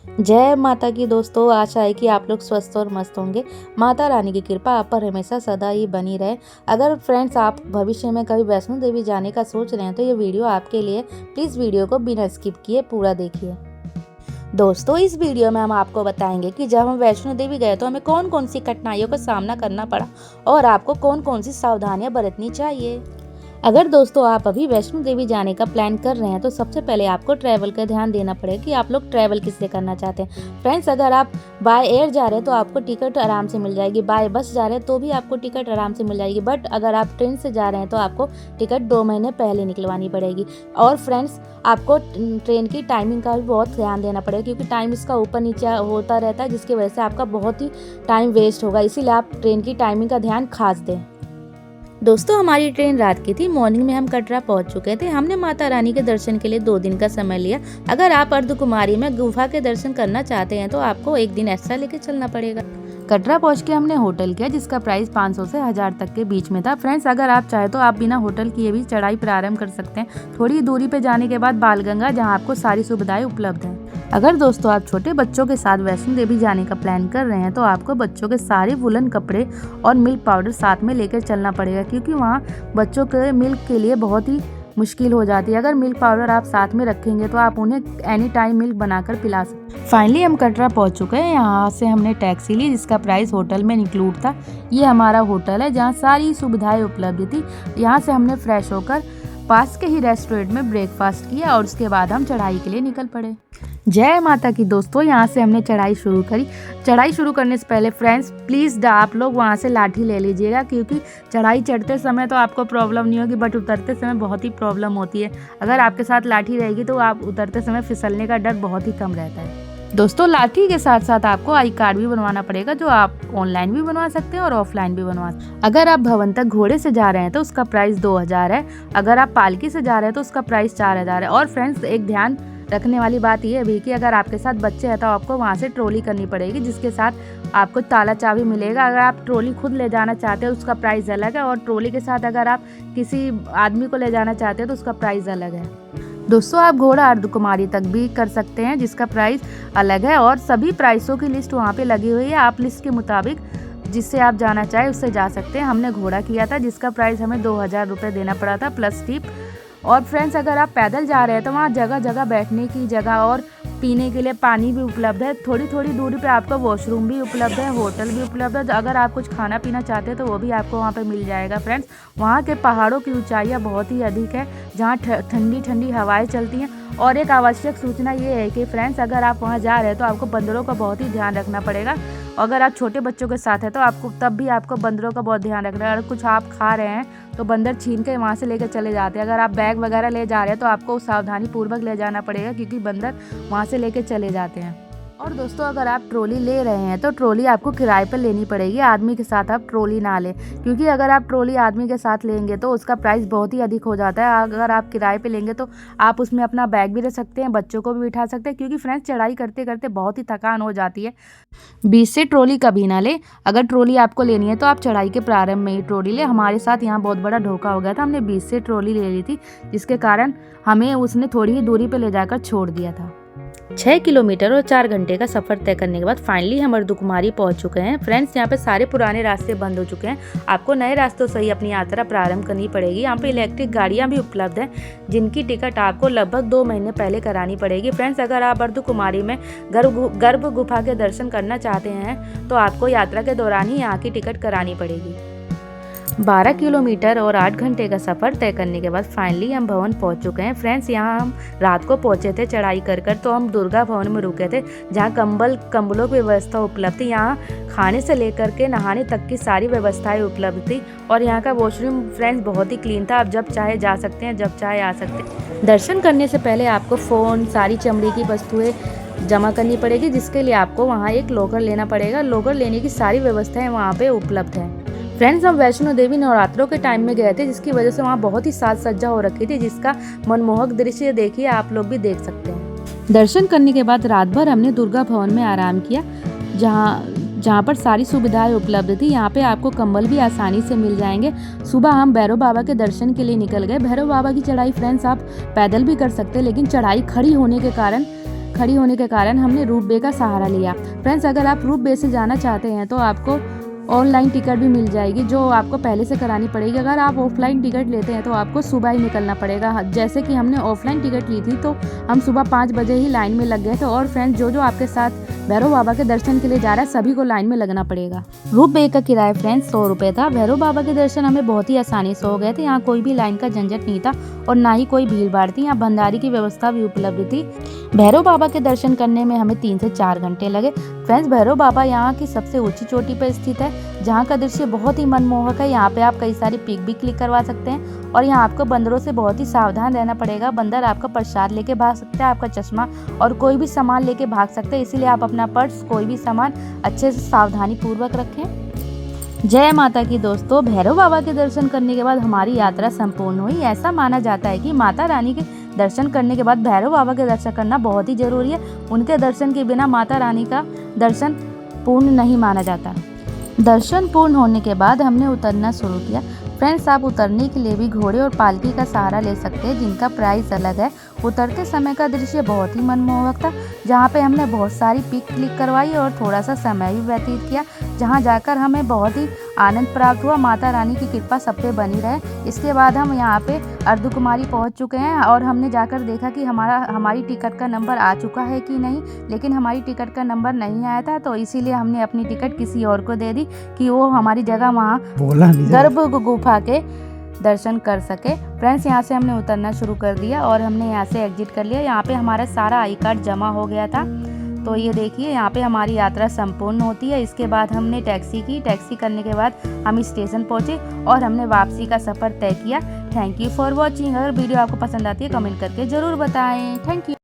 जय माता की दोस्तों, आशा है कि आप लोग स्वस्थ और मस्त होंगे। माता रानी की कृपा आप पर हमेशा सदा ही बनी रहे। अगर फ्रेंड्स आप भविष्य में कभी वैष्णो देवी जाने का सोच रहे हैं तो ये वीडियो आपके लिए। प्लीज़ वीडियो को बिना स्किप किए पूरा देखिए। दोस्तों, इस वीडियो में हम आपको बताएंगे कि जब हम वैष्णो देवी गए तो हमें कौन कौन सी कठिनाइयों का सामना करना पड़ा और आपको कौन कौन सी सावधानियां बरतनी चाहिए। अगर दोस्तों आप अभी वैष्णो देवी जाने का प्लान कर रहे हैं तो सबसे पहले आपको ट्रैवल का ध्यान देना पड़ेगा कि आप लोग ट्रैवल किससे करना चाहते हैं। फ्रेंड्स, अगर आप बाय एयर जा रहे हैं तो आपको टिकट आराम से मिल जाएगी, बाय बस जा रहे हैं तो भी आपको टिकट आराम से मिल जाएगी। बट अगर आप ट्रेन से जा रहे हैं तो आपको टिकट 2 महीने पहले निकलवानी पड़ेगी। और फ्रेंड्स, आपको ट्रेन की टाइमिंग का भी बहुत ध्यान देना पड़ेगा क्योंकि टाइम इसका ऊपर नीचे होता रहता है, जिसकी वजह से आपका बहुत ही टाइम वेस्ट होगा। इसीलिए आप ट्रेन की टाइमिंग का ध्यान खास दें। दोस्तों, हमारी ट्रेन रात की थी। मॉर्निंग में हम कटरा पहुंच चुके थे। हमने माता रानी के दर्शन के लिए 2 दिन का समय लिया। अगर आप अर्धकुमारी में गुफा के दर्शन करना चाहते हैं तो आपको 1 दिन एक्स्ट्रा लेके चलना पड़ेगा। कटरा पहुंच के हमने होटल किया जिसका प्राइस 500 से 1000 तक के बीच में था। फ्रेंड्स, अगर आप चाहे तो आप बिना होटल किए भी चढ़ाई प्रारंभ कर सकते हैं। थोड़ी दूरी पे जाने के बाद बालगंगा, जहां आपको सारी सुविधाएं उपलब्ध हैं। अगर दोस्तों आप छोटे बच्चों के साथ वैष्णो देवी जाने का प्लान कर रहे हैं तो आपको बच्चों के सारे वुलन कपड़े और मिल्क पाउडर साथ में लेकर चलना पड़ेगा क्योंकि वहाँ बच्चों के मिल्क के लिए बहुत ही मुश्किल हो जाती है। अगर मिल्क पाउडर आप साथ में रखेंगे तो आप उन्हें एनी टाइम मिल्क बनाकर पिला सकते हैं। फाइनली हम कटरा पहुंच चुके हैं। यहाँ से हमने टैक्सी ली जिसका प्राइस होटल में इंक्लूड था। ये हमारा होटल है जहाँ सारी सुविधाएं उपलब्ध थी। यहाँ से हमने फ्रेश होकर पास के ही रेस्टोरेंट में ब्रेकफास्ट किया और उसके बाद हम चढ़ाई के लिए निकल पड़े। जय माता की दोस्तों, यहाँ से हमने चढ़ाई शुरू करी। चढ़ाई शुरू करने से पहले फ्रेंड्स प्लीज़ आप लोग वहाँ से लाठी ले लीजिएगा क्योंकि चढ़ाई चढ़ते समय तो आपको प्रॉब्लम नहीं होगी बट उतरते समय बहुत ही प्रॉब्लम होती है। अगर आपके साथ लाठी रहेगी तो आप उतरते समय फिसलने का डर बहुत ही कम रहता है। दोस्तों, लाठी के साथ साथ आपको आई कार्ड भी बनवाना पड़ेगा जो आप ऑनलाइन भी बनवा सकते हैं और ऑफलाइन भी बनवा सकते हैं। अगर आप भवन तक घोड़े से जा रहे हैं तो उसका प्राइस 2000 है। अगर आप पालकी से जा रहे हैं तो उसका प्राइस 4000 है। और फ्रेंड्स, एक ध्यान रखने वाली बात यह भी कि अगर आपके साथ बच्चे हैं तो आपको वहाँ से ट्रॉली करनी पड़ेगी जिसके साथ आपको ताला चाबी मिलेगा। अगर आप ट्रॉली खुद ले जाना चाहते हैं उसका प्राइस अलग है और ट्रॉली के साथ अगर आप किसी आदमी को ले जाना चाहते हैं तो उसका प्राइस अलग है। दोस्तों, आप घोड़ा अर्धकुमारी तक भी कर सकते हैं जिसका प्राइस अलग है और सभी प्राइसों की लिस्ट वहाँ पे लगी हुई है। आप लिस्ट के मुताबिक जिससे आप जाना चाहे उससे जा सकते हैं। हमने घोड़ा किया था जिसका प्राइस हमें 2000 रुपये देना पड़ा था प्लस टिप। और फ्रेंड्स, अगर आप पैदल जा रहे हैं तो वहाँ जगह जगह बैठने की जगह और पीने के लिए पानी भी उपलब्ध है। थोड़ी थोड़ी दूरी पे आपको वॉशरूम भी उपलब्ध है, होटल भी उपलब्ध है। अगर आप कुछ खाना पीना चाहते हैं तो वो भी आपको वहाँ पे मिल जाएगा। फ्रेंड्स, वहाँ के पहाड़ों की ऊंचाइयाँ बहुत ही अधिक है जहाँ ठंडी ठंडी हवाएं चलती हैं। और एक आवश्यक सूचना ये है कि फ्रेंड्स, अगर आप वहाँ जा रहे हैं तो आपको बंदरों का बहुत ही ध्यान रखना पड़ेगा। अगर आप छोटे बच्चों के साथ हैं तो आपको बंदरों का बहुत ध्यान रखना है। अगर कुछ आप खा रहे हैं तो बंदर छीन के वहाँ से लेकर चले जाते हैं। अगर आप बैग वगैरह ले जा रहे हैं तो आपको सावधानी पूर्वक ले जाना पड़ेगा क्योंकि बंदर वहाँ से लेकर चले जाते हैं। और दोस्तों, अगर आप ट्रॉली ले रहे हैं तो ट्रॉली आपको किराए पर लेनी पड़ेगी। आदमी के साथ आप ट्रॉली ना लें क्योंकि अगर आप ट्रॉली आदमी के साथ लेंगे तो उसका प्राइस बहुत ही अधिक हो जाता है। अगर आप किराए पे लेंगे तो आप उसमें अपना बैग भी रख सकते हैं, बच्चों को भी बिठा सकते हैं क्योंकि फ्रेंड्स, चढ़ाई करते करते बहुत ही थकान हो जाती है। बीच से ट्रॉली कभी ना ले। अगर ट्रॉली आपको लेनी है तो आप चढ़ाई के प्रारंभ में ही ट्रॉली ले। हमारे साथ यहाँ बहुत बड़ा धोखा हो गया था। हमने बीच से ट्रॉली ले ली थी जिसके कारण हमें उसने थोड़ी ही दूरी पे ले जाकर छोड़ दिया था। 6 किलोमीटर और 4 घंटे का सफर तय करने के बाद फाइनली हम अर्धकुमारी पहुंच चुके हैं। फ्रेंड्स, यहाँ पे सारे पुराने रास्ते बंद हो चुके हैं। आपको नए रास्तों से ही अपनी यात्रा प्रारंभ करनी पड़ेगी। यहाँ पे इलेक्ट्रिक गाड़ियाँ भी उपलब्ध हैं जिनकी टिकट आपको लगभग 2 महीने पहले करानी पड़ेगी। फ्रेंड्स, अगर आप अर्धकुमारी में गर्भ गुफा के दर्शन करना चाहते हैं तो आपको यात्रा के दौरान ही यहाँ की टिकट करानी पड़ेगी। 12 किलोमीटर और 8 घंटे का सफ़र तय करने के बाद फाइनली हम भवन पहुंच चुके हैं। फ्रेंड्स, यहाँ हम रात को पहुंचे थे चढ़ाई कर तो हम दुर्गा भवन में रुके थे जहाँ कंबलों की व्यवस्था उपलब्ध थी। यहाँ खाने से लेकर के नहाने तक की सारी व्यवस्थाएं उपलब्ध थी और यहाँ का वॉशरूम फ्रेंड्स बहुत ही क्लीन था। आप जब चाहे जा सकते हैं, जब चाहे आ सकते हैं। दर्शन करने से पहले आपको फ़ोन, सारी चमड़ी की वस्तुएँ जमा करनी पड़ेगी जिसके लिए आपको वहाँ एक लॉकर लेना पड़ेगा। लॉकर लेने की सारी व्यवस्थाएं वहाँ पे उपलब्ध है। फ्रेंड्स, हम वैष्णो देवी नवरात्रों के टाइम में गए थे जिसकी वजह से वहाँ बहुत ही साज सज्जा हो रखी थी जिसका मनमोहक दृश्य देखिए आप लोग भी देख सकते हैं। दर्शन करने के बाद रात भर हमने दुर्गा भवन में आराम किया जहाँ पर सारी सुविधाएं उपलब्ध थी। यहाँ पे आपको कंबल भी आसानी से मिल जाएंगे। सुबह हम भैरव बाबा के दर्शन के लिए निकल गए। भैरव बाबा की चढ़ाई फ्रेंड्स आप पैदल भी कर सकते हैं लेकिन चढ़ाई खड़ी होने के कारण खड़ी होने के कारण हमने रोपवे का सहारा लिया। फ्रेंड्स, अगर आप रोपवे से जाना चाहते हैं तो आपको ऑनलाइन टिकट भी मिल जाएगी, जो आपको पहले से करानी पड़ेगी। अगर आप ऑफलाइन टिकट लेते हैं तो आपको सुबह ही निकलना पड़ेगा। जैसे कि हमने ऑफलाइन टिकट ली थी तो हम सुबह 5 बजे ही लाइन में लग गए थे। और फ्रेंड्स, जो आपके साथ भैरव बाबा के दर्शन के लिए जा रहा है सभी को लाइन में लगना पड़ेगा। रोपवे का किराया फ्रेंड्स 100 रुपये था। भैरव बाबा के दर्शन हमें बहुत ही आसानी से हो गए थे। यहाँ कोई भी लाइन का झंझट नहीं था और ना ही कोई भीड़ भाड़ थी। यहाँ भंडारी की व्यवस्था भी उपलब्ध थी। भैरव बाबा के दर्शन करने में हमें 3 से 4 घंटे लगे। फ्रेंड्स, भैरव बाबा यहाँ की सबसे ऊंची चोटी पर स्थित है, जहाँ का दृश्य बहुत ही मनमोहक है। यहाँ पे आप कई सारी पिक भी क्लिक करवा सकते हैं और यहाँ आपको बंदरों से बहुत ही सावधान रहना पड़ेगा। बंदर आपका प्रसाद लेके भाग सकते हैं, आपका चश्मा और कोई भी सामान लेके भाग सकते हैं, इसीलिए आप अपना पर्स कोई भी सामान अच्छे से सावधानी पूर्वक रखें। जय माता की दोस्तों, भैरव बाबा के दर्शन करने के बाद हमारी यात्रा संपूर्ण हुई। ऐसा माना जाता है कि माता रानी के दर्शन करने के बाद भैरव बाबा के दर्शन करना बहुत ही जरूरी है। उनके दर्शन के बिना माता रानी का दर्शन पूर्ण नहीं माना जाता। दर्शन पूर्ण होने के बाद हमने उतरना शुरू किया। फ्रेंड्स, आप उतरने के लिए भी घोड़े और पालकी का सहारा ले सकते हैं, जिनका प्राइस अलग है। उतरते समय का दृश्य बहुत ही मनमोहक था, जहाँ पे हमने बहुत सारी पिक क्लिक करवाई और थोड़ा सा समय भी व्यतीत किया, जहाँ जाकर हमें बहुत ही आनंद प्राप्त हुआ। माता रानी की कृपा सब पे बनी रहे। इसके बाद हम यहाँ पे अर्धकुमारी पहुँच चुके हैं और हमने जाकर देखा कि हमारी टिकट का नंबर आ चुका है कि नहीं, लेकिन हमारी टिकट का नंबर नहीं आया था, तो इसीलिए हमने अपनी टिकट किसी और को दे दी कि वो हमारी जगह वहाँ गर्भ गुफा के दर्शन कर सके। फ्रेंड्स, यहाँ से हमने उतरना शुरू कर दिया और हमने यहाँ से एग्जिट कर लिया। यहाँ पे हमारा सारा आई कार्ड जमा हो गया था। तो ये देखिए, यहाँ पे हमारी यात्रा संपूर्ण होती है। इसके बाद हमने टैक्सी की। टैक्सी करने के बाद हम स्टेशन पहुँचे और हमने वापसी का सफ़र तय किया। Thank you for watching. अगर वीडियो आपको पसंद आती है कमेंट करके ज़रूर बताएं। Thank you.